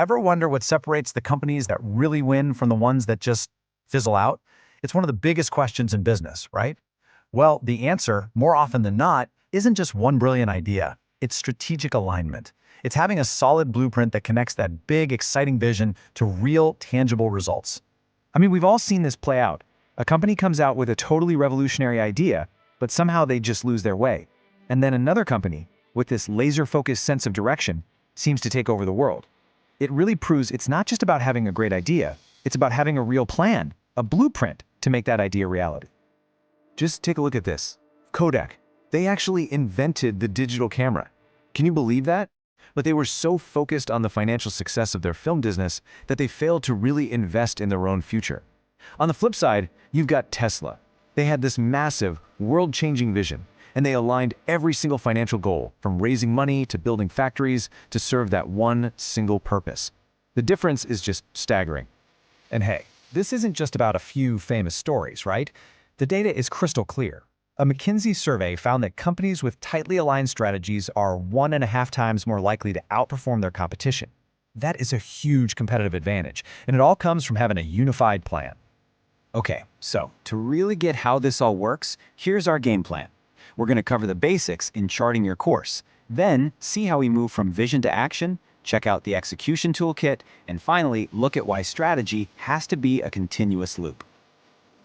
Ever wonder what separates the companies that really win from the ones that just fizzle out? It's one of the biggest questions in business, right? Well, the answer, more often than not, isn't just one brilliant idea. It's strategic alignment. It's having a solid blueprint that connects that big, exciting vision to real, tangible results. I mean, we've all seen this play out. A company comes out with a totally revolutionary idea, but somehow they just lose their way. And then another company, with this laser-focused sense of direction, seems to take over the world. It really proves it's not just about having a great idea, it's about having a real plan, a blueprint to make that idea reality. Just take a look at this. Kodak. They actually invented the digital camera. Can you believe that? But they were so focused on the financial success of their film business that they failed to really invest in their own future. On the flip side, you've got Tesla. They had this massive, world-changing vision, and they aligned every single financial goal, from raising money to building factories, to serve that one single purpose. The difference is just staggering. And hey, this isn't just about a few famous stories, right? The data is crystal clear. A McKinsey survey found that companies with tightly aligned strategies are 1.5 times more likely to outperform their competition. That is a huge competitive advantage, and it all comes from having a unified plan. Okay, so to really get how this all works, here's our game plan. We're going to cover the basics in charting your course, then see how we move from vision to action, check out the execution toolkit, and finally look at why strategy has to be a continuous loop.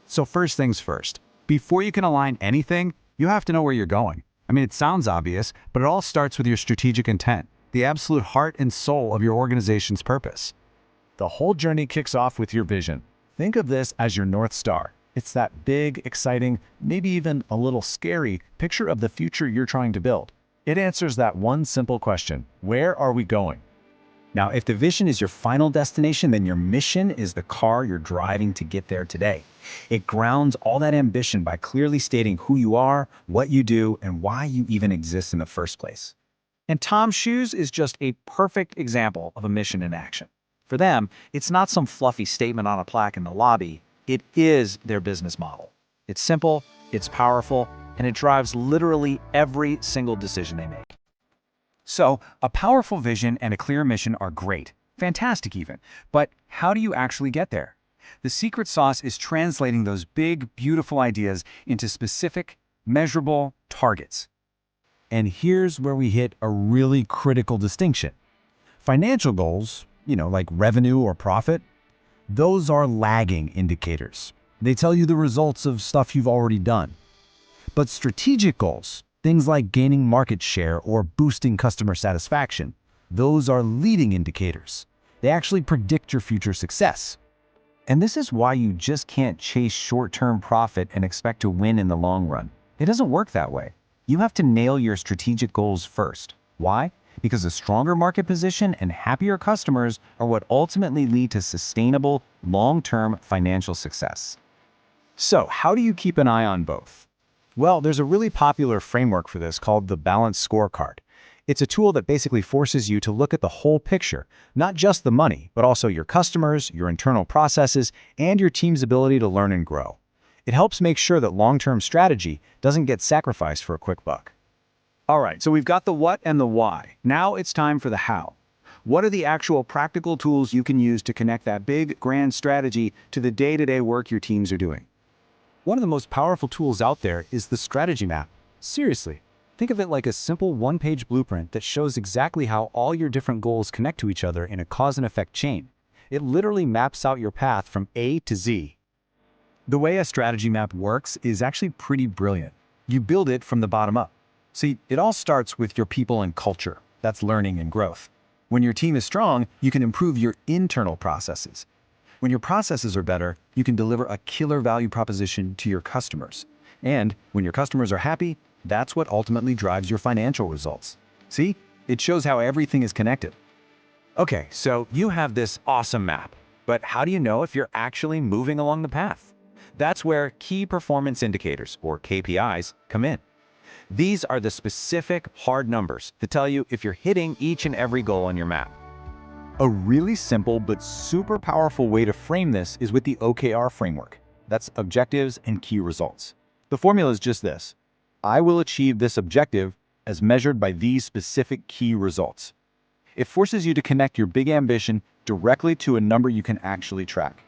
So first things first, before you can align anything, you have to know where you're going. I mean, it sounds obvious, but it all starts with your strategic intent, the absolute heart and soul of your organization's purpose. The whole journey kicks off with your vision. Think of this as your North Star. It's that big, exciting, maybe even a little scary picture of the future you're trying to build. It answers that one simple question: where are we going? Now, if the vision is your final destination, then your mission is the car you're driving to get there today. It grounds all that ambition by clearly stating who you are, what you do, and why you even exist in the first place. And Tom's Shoes is just a perfect example of a mission in action. For them, it's not some fluffy statement on a plaque in the lobby. It is their business model. It's simple, it's powerful, and it drives literally every single decision they make. So, a powerful vision and a clear mission are great, fantastic even, but how do you actually get there? The secret sauce is translating those big, beautiful ideas into specific, measurable targets. And here's where we hit a really critical distinction. Financial goals, like revenue or profit, those are lagging indicators. They tell you the results of stuff you've already done. But strategic goals, things like gaining market share or boosting customer satisfaction, those are leading indicators. They actually predict your future success. And this is why you just can't chase short-term profit and expect to win in the long run. It doesn't work that way. You have to nail your strategic goals first. Why? Because a stronger market position and happier customers are what ultimately lead to sustainable, long-term financial success. So, how do you keep an eye on both? Well, there's a really popular framework for this called the Balanced Scorecard. It's a tool that basically forces you to look at the whole picture, not just the money, but also your customers, your internal processes, and your team's ability to learn and grow. It helps make sure that long-term strategy doesn't get sacrificed for a quick buck. All right, so we've got the what and the why. Now it's time for the how. What are the actual practical tools you can use to connect that big, grand strategy to the day-to-day work your teams are doing? One of the most powerful tools out there is the strategy map. Seriously, think of it like a simple one-page blueprint that shows exactly how all your different goals connect to each other in a cause and effect chain. It literally maps out your path from A to Z. The way a strategy map works is actually pretty brilliant. You build it from the bottom up. See, it all starts with your people and culture. That's learning and growth. When your team is strong, you can improve your internal processes. When your processes are better, you can deliver a killer value proposition to your customers. And when your customers are happy, that's what ultimately drives your financial results. See, it shows how everything is connected. Okay, so you have this awesome map, but how do you know if you're actually moving along the path? That's where key performance indicators, or KPIs, come in. These are the specific, hard numbers that tell you if you're hitting each and every goal on your map. A really simple but super powerful way to frame this is with the OKR framework. That's objectives and key results. The formula is just this: I will achieve this objective as measured by these specific key results. It forces you to connect your big ambition directly to a number you can actually track.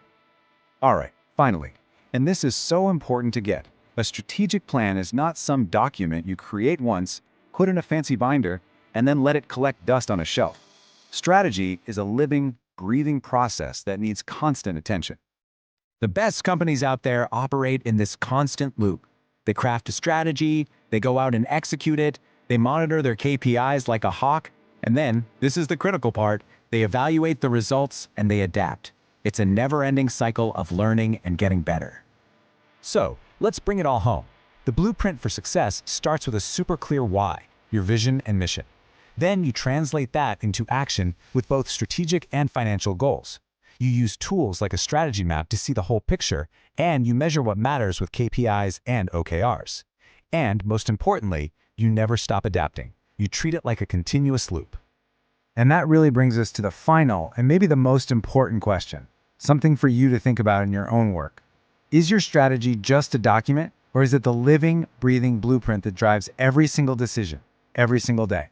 All right, finally, and this is so important to get, a strategic plan is not some document you create once, put in a fancy binder, and then let it collect dust on a shelf. Strategy is a living, breathing process that needs constant attention. The best companies out there operate in this constant loop. They craft a strategy, they go out and execute it, they monitor their KPIs like a hawk, and then, this is the critical part, they evaluate the results and they adapt. It's a never-ending cycle of learning and getting better. So, let's bring it all home. The blueprint for success starts with a super clear why, your vision and mission. Then you translate that into action with both strategic and financial goals. You use tools like a strategy map to see the whole picture, and you measure what matters with KPIs and OKRs. And most importantly, you never stop adapting. You treat it like a continuous loop. And that really brings us to the final and maybe the most important question, something for you to think about in your own work. Is your strategy just a document, or is it the living, breathing blueprint that drives every single decision, every single day?